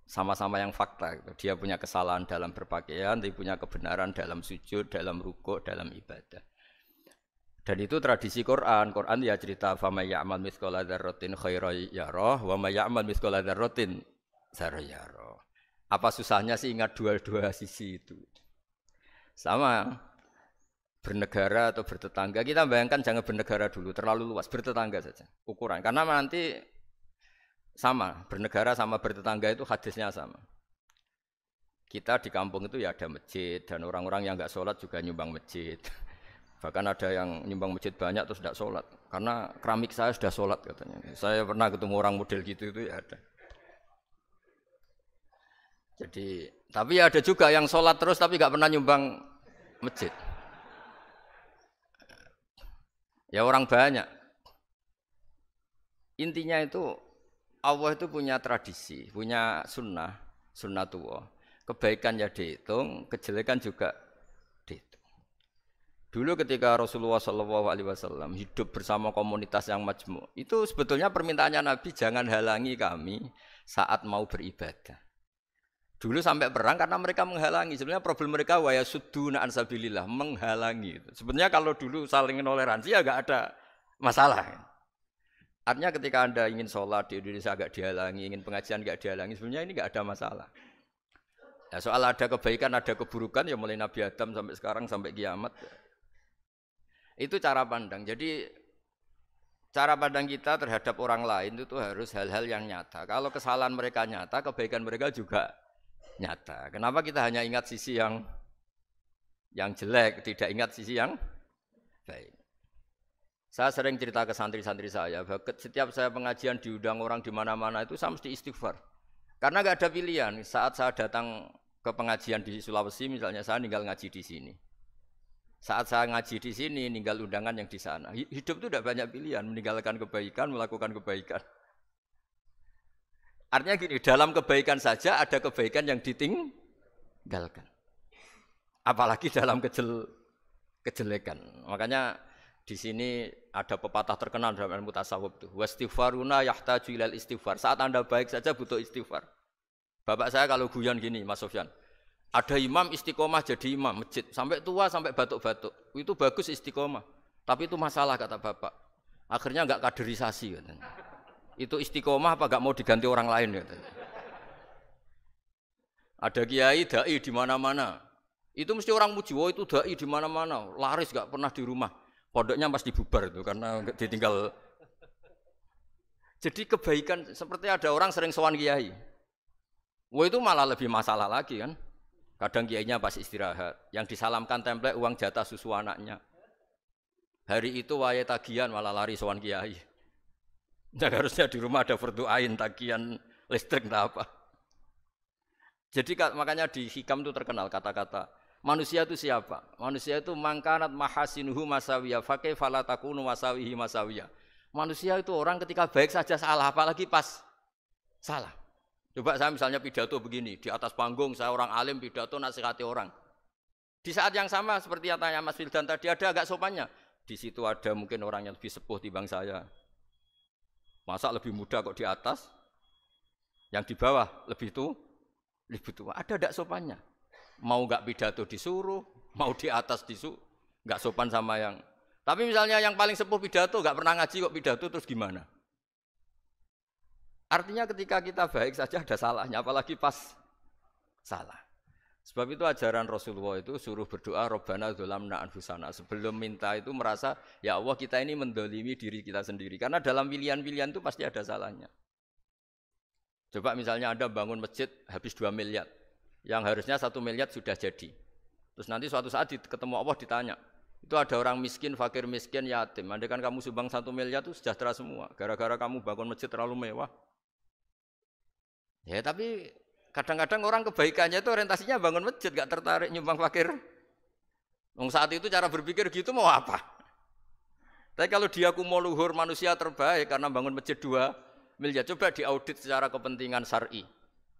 sama-sama yang fakta. Gitu. Dia punya kesalahan dalam berpakaian, dia punya kebenaran dalam sujud, dalam rukuk, dalam ibadah. Dan itu tradisi Quran. Quran ya cerita fama ya'mal mithqala dzarratin khairan yarah wa may ya'mal mithqala dzarratin syarran yarah. Apa susahnya sih ingat dua-dua sisi itu? Sama bernegara atau bertetangga, kita bayangkan jangan bernegara dulu, terlalu luas, bertetangga saja ukuran. Karena nanti sama, bernegara sama bertetangga itu hadisnya sama. Kita di kampung itu ya ada masjid, dan orang-orang yang enggak sholat juga nyumbang masjid. Bahkan ada yang nyumbang masjid banyak terus tidak sholat, karena keramik saya sudah sholat katanya. Saya pernah ketemu orang model gitu itu ya ada. Jadi, tapi ada juga yang sholat terus tapi nggak pernah nyumbang masjid. Ya orang banyak. Intinya itu Allah itu punya tradisi, punya sunnatullah. Kebaikan ya dihitung, kejelekan juga dihitung. Dulu ketika Rasulullah SAW hidup bersama komunitas yang majmu', itu sebetulnya permintaannya Nabi jangan halangi kami saat mau beribadah. Dulu sampai perang karena mereka menghalangi. Sebenarnya problem mereka wa yasudduna an sabilillah, menghalangi. Sebenarnya kalau dulu saling toleransi ya enggak ada masalah. Artinya ketika Anda ingin sholat di Indonesia agak dihalangi, ingin pengajian enggak dihalangi, sebenarnya ini enggak ada masalah. Ya, soal ada kebaikan, ada keburukan ya mulai Nabi Adam sampai sekarang sampai kiamat. Itu cara pandang. Jadi cara pandang kita terhadap orang lain itu harus hal-hal yang nyata. Kalau kesalahan mereka nyata, kebaikan mereka juga nyata. Kenapa kita hanya ingat sisi yang jelek, tidak ingat sisi yang baik? Saya sering cerita ke santri-santri saya, setiap saya pengajian diundang orang di mana-mana itu saya mesti istighfar. Karena nggak ada pilihan. Saat saya datang ke pengajian di Sulawesi, misalnya saya tinggal ngaji di sini. Saat saya ngaji di sini, ninggal undangan yang di sana. Hidup itu tidak banyak pilihan, meninggalkan kebaikan, melakukan kebaikan. Artinya gini, dalam kebaikan saja ada kebaikan yang ditinggalkan. Apalagi dalam kejelekan. Makanya di sini ada pepatah terkenal dalam ilmu tasawuf itu. Wastighfaruna yahtaju ilal istighfar. Saat Anda baik saja butuh istighfar. Bapak saya kalau guyon gini, Mas Sofyan. Ada imam istiqomah jadi imam masjid. Sampai tua, sampai batuk-batuk. Itu bagus istiqomah. Tapi itu masalah kata Bapak. Akhirnya enggak kaderisasi katanya. Itu istiqomah apa gak mau diganti orang lain gitu. Ada kiai dai di mana-mana. Itu mesti orang muji, oh itu dai di mana-mana, laris gak pernah di rumah. Pondoknya pasti bubar itu karena ditinggal. Jadi kebaikan seperti ada orang sering sowan kiai. Wah itu malah lebih masalah lagi kan. Kadang kiainya pas istirahat, yang disalamkan template uang jatah susu anaknya. Hari itu waya tagihan malah lari sowan kiai. Nah, harusnya di rumah ada fardu ain, tagihan listrik entah apa. Jadi makanya di hikam itu terkenal kata-kata manusia itu siapa? Manusia itu mangkanat mahasinuhu masawiyah fakai falatakunu masawihi masawiyah. Manusia itu orang ketika baik saja salah, apalagi pas Salah. Coba saya misalnya pidato begini, di atas panggung saya orang alim pidato nasihati orang. Di saat yang sama seperti yang tanya Mas Wildan tadi, ada agak sopannya. Di situ ada mungkin orang yang lebih sepuh timbang saya. Masa lebih muda kok di atas? Yang di bawah lebih tua. Ada agak sopannya. Mau enggak pidato disuruh, mau di atas disuruh, enggak sopan sama yang. Tapi misalnya yang paling sepuh pidato enggak pernah ngaji kok pidato terus gimana? Artinya ketika kita baik saja ada salahnya, apalagi pas salah. Sebab itu ajaran Rasulullah itu suruh berdoa Rabbana dzolamna anfusana. Sebelum minta itu merasa, ya Allah kita ini mendolimi diri kita sendiri. Karena dalam pilihan-pilihan itu pasti ada salahnya. Coba misalnya Anda bangun masjid habis 2 miliar. Yang harusnya 1 miliar sudah jadi. Terus nanti suatu saat ketemu Allah ditanya, itu ada orang miskin, fakir miskin, yatim. Andai kan kamu sumbang 1 miliar itu sejahtera semua. Gara-gara kamu bangun masjid terlalu mewah. Ya tapi kadang-kadang orang kebaikannya itu orientasinya bangun masjid, gak tertarik nyumbang fakir. Saat itu cara berpikir gitu mau apa? Tapi kalau dia mau luhur manusia terbaik karena bangun masjid 2 miliar, coba diaudit secara kepentingan syar'i.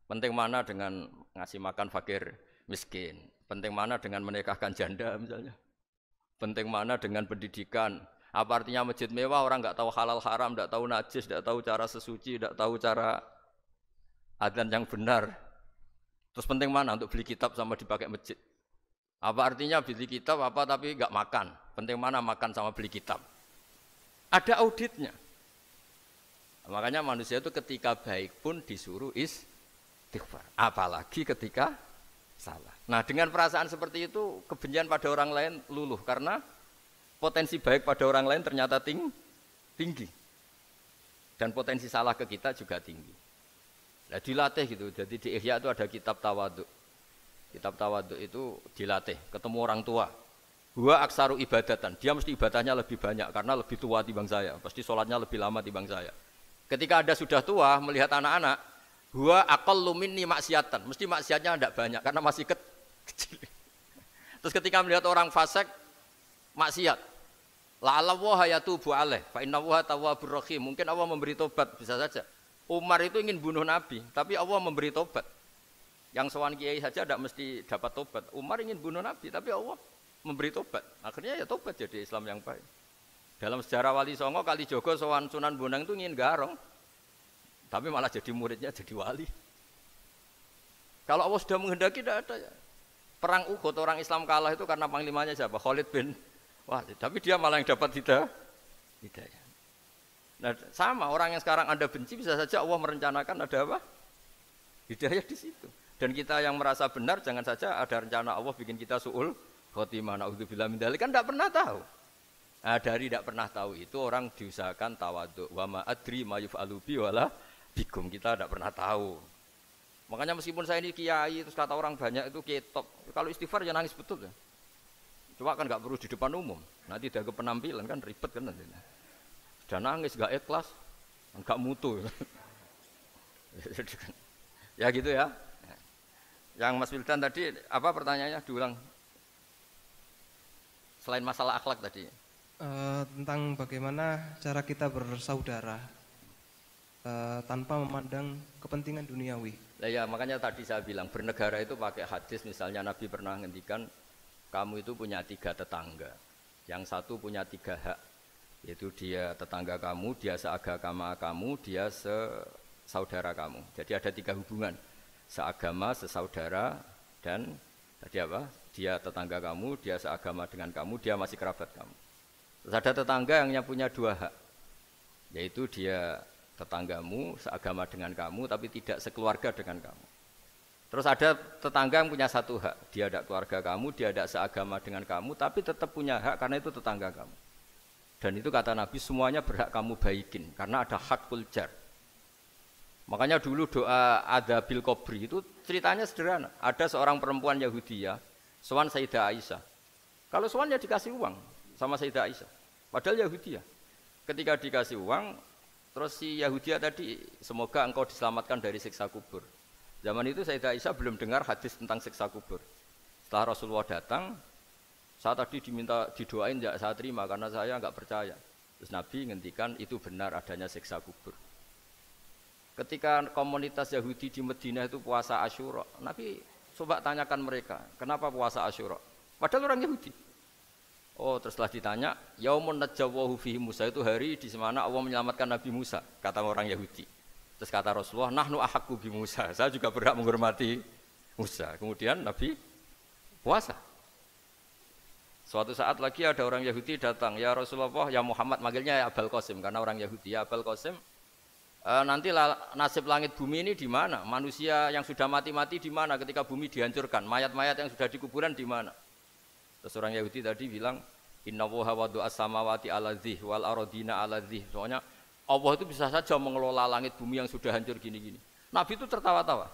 Penting mana dengan ngasih makan fakir miskin? Penting mana dengan menikahkan janda misalnya? Penting mana dengan pendidikan? Apa artinya masjid mewah orang nggak tahu halal haram, nggak tahu najis, nggak tahu cara sesuci, nggak tahu cara adzan yang benar. Terus penting mana untuk beli kitab sama dipakai masjid? Apa artinya beli kitab apa tapi nggak makan? Penting mana makan sama beli kitab? Ada auditnya. Makanya manusia itu ketika baik pun disuruh istighfar. Apalagi ketika salah. Nah dengan perasaan seperti itu kebencian pada orang lain luluh karena potensi baik pada orang lain ternyata tinggi. Dan potensi salah ke kita juga tinggi. Nah, dilatih gitu. Jadi di Ihya itu ada kitab tawaduk. Kitab tawaduk itu dilatih, ketemu orang tua. Huwa aksaru ibadatan. Dia mesti ibadahnya lebih banyak karena lebih tua timbang saya. Pasti sholatnya lebih lama timbang saya. Ketika Anda sudah tua melihat anak-anak, huwa aqallu minni maksiatan. Mesti maksiatnya tidak banyak karena masih kecil. Terus ketika melihat orang fasik maksiat, la'allahu yatubu alaih fa innahu tawwabur rahim. Mungkin Allah memberi tobat, bisa saja. Umar itu ingin bunuh Nabi, tapi Allah memberi tobat. Yang sowan kiai saja tidak mesti dapat tobat. Umar ingin bunuh Nabi, tapi Allah memberi tobat. Akhirnya ya tobat jadi Islam yang baik. Dalam sejarah Wali Songo, Kalijogo sowan Sunan Bonang itu ingin garong, tapi malah jadi muridnya jadi wali. Kalau Allah sudah menghendaki tidak ada ya. Perang Uhud orang Islam kalah itu karena panglimanya siapa? Khalid bin Walid. Tapi dia malah yang dapat hidayah. Nah, sama orang yang sekarang Anda benci bisa saja Allah merencanakan ada apa? Hidayah di situ. Dan kita yang merasa benar jangan saja ada rencana Allah bikin kita su'ul khotimah naudzubillah min dzalik, kan tidak pernah tahu. Nah, dari tidak pernah tahu itu orang diusahakan tawadhu. Wa ma adri ma yuf'alu bi wala bikum, kita tidak pernah tahu. Makanya meskipun saya ini kiai terus kata orang banyak itu ketop. Kalau istighfar ya nangis betul ya. Cuma kan enggak perlu di depan umum. Nanti ada penampilan kan ribet kan nanti. Sudah nangis, gak ikhlas, gak mutu. Ya gitu ya. Yang Mas Wildan tadi, apa pertanyaannya? Diulang. Selain masalah akhlak tadi. Tentang bagaimana cara kita bersaudara tanpa memandang kepentingan duniawi. Nah, ya makanya tadi saya bilang, bernegara itu pakai hadis, misalnya Nabi pernah ngendikan, kamu itu punya 3 tetangga. Yang satu punya 3 hak. Yaitu dia tetangga kamu, dia seagama kamu, dia sesaudara kamu. Jadi ada 3 hubungan, seagama, sesaudara, dan tadi apa? Dia tetangga kamu, dia seagama dengan kamu, dia masih kerabat kamu. Terus ada tetangga yang punya 2 hak, yaitu dia tetanggamu, seagama dengan kamu, tapi tidak sekeluarga dengan kamu. Terus ada tetangga yang punya 1 hak, dia ada keluarga kamu, dia ada seagama dengan kamu, tapi tetap punya hak karena itu tetangga kamu. Dan itu kata Nabi semuanya berhak kamu baikin karena ada hakul jar. Makanya dulu doa adzabil qabri itu ceritanya sederhana. Ada seorang perempuan Yahudiyah sowan Sayyidah Aisyah. Kalau sowan ya dikasih uang sama Sayyidah Aisyah. Padahal Yahudiyah. Ketika dikasih uang, terus si Yahudiyah tadi, semoga engkau diselamatkan dari siksa kubur. Zaman itu Sayyidah Aisyah belum dengar hadis tentang siksa kubur. Setelah Rasulullah datang, saya tadi diminta didoain, ya saya terima karena saya enggak percaya. Terus Nabi ngendikan itu benar adanya siksa kubur. Ketika komunitas Yahudi di Madinah itu puasa Asyura, Nabi coba tanyakan mereka, kenapa puasa Asyura? Padahal orang Yahudi. Oh, teruslah ditanya, yaumun najjawahu fihi Musa, itu hari di mana Allah menyelamatkan Nabi Musa, kata orang Yahudi. Terus kata Rasulullah, nahnu ahaqqu bi Musa, saya juga berhak menghormati Musa. Kemudian Nabi puasa. Suatu saat lagi ada orang Yahudi datang, ya Rasulullah, ya Muhammad, manggilnya ya Abul Qasim karena orang Yahudi. Ya Abul Qasim, nanti nasib langit bumi ini di mana? Manusia yang sudah mati-mati di mana ketika bumi dihancurkan? Mayat-mayat yang sudah di kuburan di mana? Terus orang Yahudi tadi bilang, innallaha wadu'as samawati ala dzih wal aradina ala dzih. Soalnya Allah itu bisa saja mengelola langit bumi yang sudah hancur gini-gini. Nabi itu tertawa-tawa.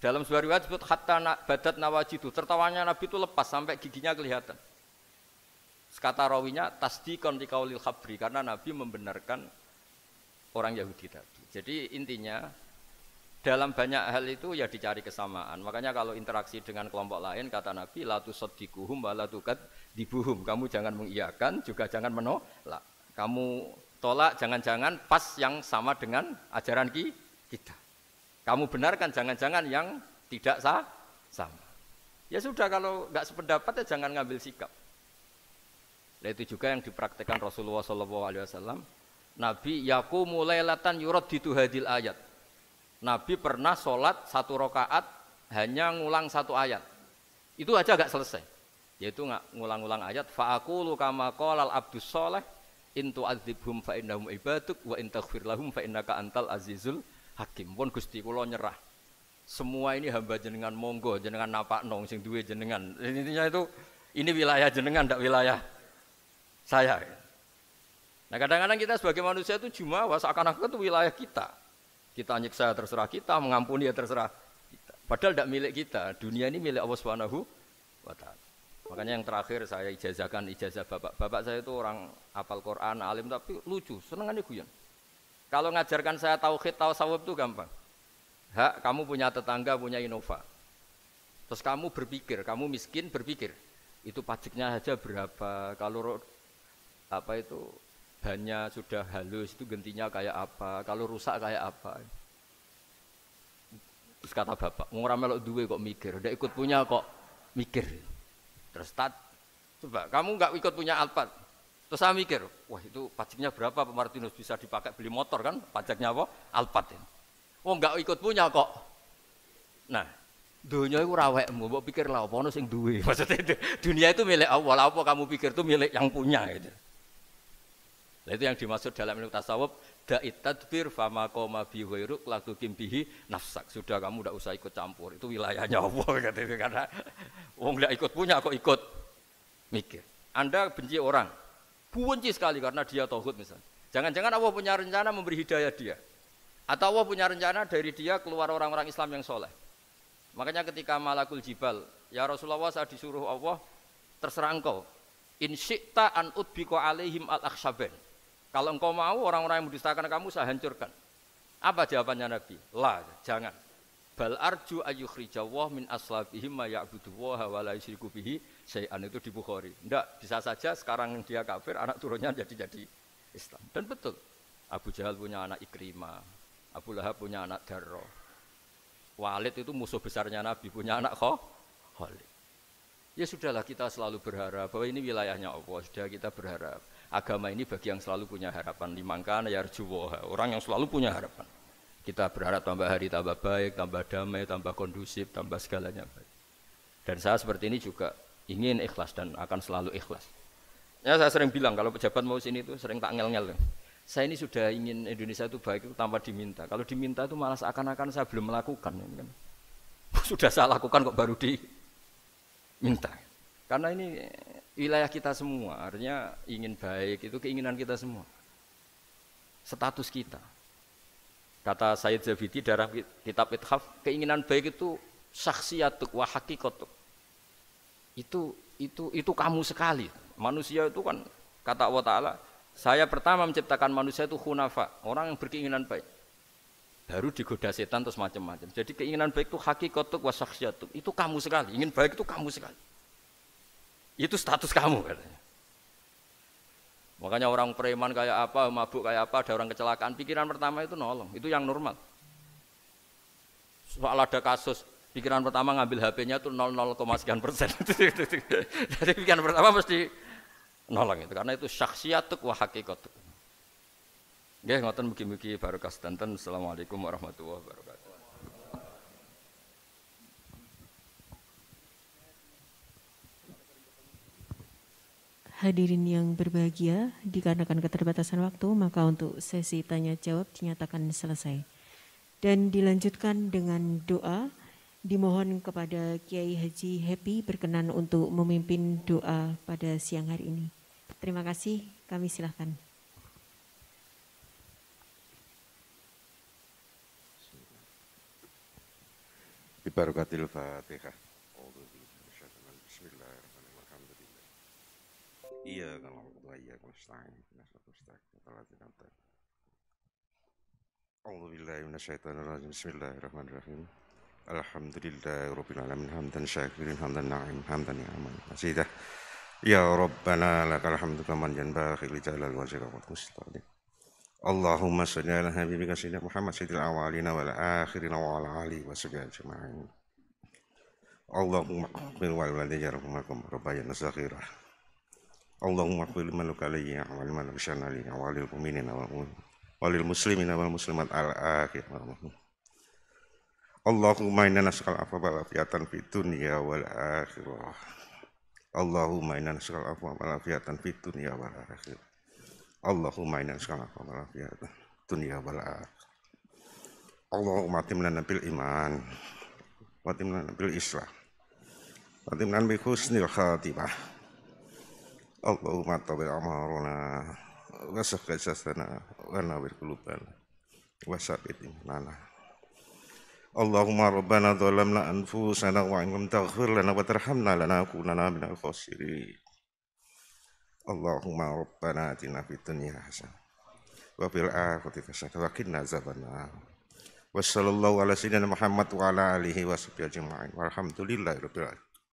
Dalam sebuah riwayat disebut hatta badat nawajidu, tertawanya Nabi itu lepas sampai giginya kelihatan. Kata rawinya tasdiqan liqaulil khabri, karena Nabi membenarkan orang Yahudi tadi. Jadi intinya dalam banyak hal itu ya dicari kesamaan. Makanya kalau interaksi dengan kelompok lain kata Nabi la tusaddiquhum wa la tukadibuhum. Kamu jangan mengiyakan juga jangan menolak. Kamu tolak jangan-jangan pas yang sama dengan ajaran kita. Kamu benarkan jangan-jangan yang tidak sama. Ya sudah, kalau enggak sependapat ya jangan ngambil sikap. Nah, itu juga yang dipraktikkan Rasulullah SAW. Nabi yaqumu lailatan yuraddidu hadil ayat. Nabi pernah sholat 1 rakaat hanya ngulang 1 ayat. Itu aja gak selesai. Yaitu ngulang-ngulang ayat. Fa'aqulu kama qalal abdus sholeh in tu'adzibhum fa innahum ibaduk wa in taghfir lahum fa innaka antal azizul hakim. Pun Gusti kula nyerah. Semua ini hamba jenengan, monggo jenengan napakno sing duwe jenengan. Intinya itu ini wilayah jenengan, ndak wilayah saya. Nah, kadang-kadang kita sebagai manusia itu jumawa seakan-akan itu wilayah kita. Kita nyiksa terserah kita, mengampuni ya terserah kita. Padahal tidak milik kita. Dunia ini milik Allah Subhanahu wa taala. Makanya yang terakhir saya ijazahkan ijazah bapak. Bapak saya itu orang hafal Quran, alim tapi lucu, senengannya guyon. Kalau ngajarkan saya tauhid, tasawuf itu gampang. Hak, kamu punya tetangga, punya Innova. Terus kamu berpikir, kamu miskin berpikir. Itu pajaknya saja berapa? Kalau bannya sudah halus itu gantinya kayak apa, kalau rusak kayak apa. Terus kata bapak, orang melok duwe kok mikir, udah ikut punya kok mikir. Terus coba kamu nggak ikut punya Alphard, terus saya mikir, wah itu pajaknya berapa Pak Martinus, bisa dipakai beli motor kan, pajaknya apa? Alphard. Oh nggak ikut punya kok. Nah, dunia itu rawekmu, mbok pikir lah apa ono sing duwe. Maksudnya dunia itu milik Allah, apa kamu pikir itu milik yang punya gitu. Nah, itu yang dimaksud dalam ilmu tasawuf, da'it tadbir fama qoma bi ghairuk la tuqim bihi nafsak. Sudah kamu tidak usah ikut campur, itu wilayahnya Allah katanya, karena wong ndak ikut punya kok ikut mikir. Anda benci orang, benci sekali karena dia tauhid misalnya. Jangan-jangan Allah punya rencana memberi hidayah dia. Atau Allah punya rencana dari dia keluar orang-orang Islam yang soleh. Makanya ketika Malakul Jibal, ya Rasulullah saya disuruh Allah, terserah engkau. In syi'ta an udbiko alaihim al-akhshaben. Kalau engkau mau orang-orang yang mendustakan kamu saya hancurkan. Apa jawabannya Nabi? La, jangan. Bal arju ayyukhrijawah min aslabihim ma ya'buduwaha wa la yusyriku bihi syai'an, itu di Bukhari. Enggak, bisa saja sekarang dia kafir, anak turunnya jadi Islam. Dan betul. Abu Jahal punya anak Ikrimah, Abu Lahab punya anak Darro. Walid itu musuh besarnya Nabi, punya anak Khalid. Ya sudahlah, kita selalu berharap bahwa ini wilayahnya Allah. Sudah, kita berharap. Agama ini bagi yang selalu punya harapan. Limangkan yarjuwaha, orang yang selalu punya harapan. Kita berharap tambah hari tambah baik, tambah damai, tambah kondusif, tambah segalanya baik. Dan saya seperti ini juga ingin ikhlas dan akan selalu ikhlas. Ya saya sering bilang kalau pejabat mau sini itu sering tak ngel-ngel. Saya ini sudah ingin Indonesia itu baik itu tanpa diminta. Kalau diminta itu malah seakan-akan saya belum melakukan. Sudah saya lakukan kok baru diminta. Karena ini wilayah kita semua, artinya ingin baik itu keinginan kita semua. Status kita. Kata Sayyid Zabidi dalam kitab Ithaf, keinginan baik itu syakhsiyatuk wa hakikatuk. Itu kamu sekali. Manusia itu kan kata Allah Ta'ala, saya pertama menciptakan manusia itu khunafa, orang yang berkeinginan baik. Baru digoda setan terus macam-macam. Jadi keinginan baik itu hakikatuk wa syakhsiyatuk. Itu kamu sekali. Ingin baik itu kamu sekali. Itu status kamu katanya. Makanya orang preman kayak apa, mabuk kayak apa, ada orang kecelakaan, pikiran pertama itu nolong, itu yang normal. Soal ada kasus, pikiran pertama ngambil HP-nya itu 00,sekian%. Jadi pikiran pertama mesti nolong itu, karena itu syakhsiyatuk wa hakikatuk. Nggih, ngoten mugi-mugi barokah sedanten. Assalamualaikum warahmatullahi wabarakatuh. Hadirin yang berbahagia, dikarenakan keterbatasan waktu, maka untuk sesi tanya jawab dinyatakan selesai. Dan dilanjutkan dengan doa, dimohon kepada Kiai Haji Happy berkenan untuk memimpin doa pada siang hari ini. Terima kasih, kami silahkan. Bibarakatil Fatihah. Bismillahirrahmanirrahim. Iya kalau iya nasta'in. A'udzubillahi minasyaitonirrajim. Bismillahirrahmanirrahim. Alhamdulillahirabbil alamin hamdan syakirin hamdan na'im hamdan ni'aman masidah. Ya Rabbana lakal hamdu kaman yanbaghi li jalal wajhika wa mustaqim. Allahumma shalli ala habibika sayyidina Muhammad sayyidil awwalina wal akhirina wa ala alihi wa sahbihi ajma'in. Allahumma qbil wal walidayya rahmakum rabbayana saghira. Allahumma qbil man lukalayya wa man bishana li wa lil mu'minina wal muslimina wal muslimat al akhir. Allahumma inna nas'aluka al-afwa wal afiyatan fid dunya wal akhirah. Allahumma inna nas'aluka al-afwa wal afiyatan fid dunya wal akhirah. Allahumma inna nas'aluka al-afiyata dunya wal akhirah. Allahumma atimna bil iman wa atimna bil islam wa atimna bi husnil khatimah. Allahumma tabi amaruna wa sahih jasana wa nawir qulubana wa sabit imanana. Allahumma rabbana dhalamna anfusana wa in lam taghfir lana wa tarhamna lanakunanna minal khasirin. Allahumma rabbana atina fid dunya hasanah wa fil akhirati hasanah wa qina azabannar. Wassallallahu ala sayyidina Muhammad wa ala alihi wa sahbihi ajma'in. Walhamdulillahirabbil alamin.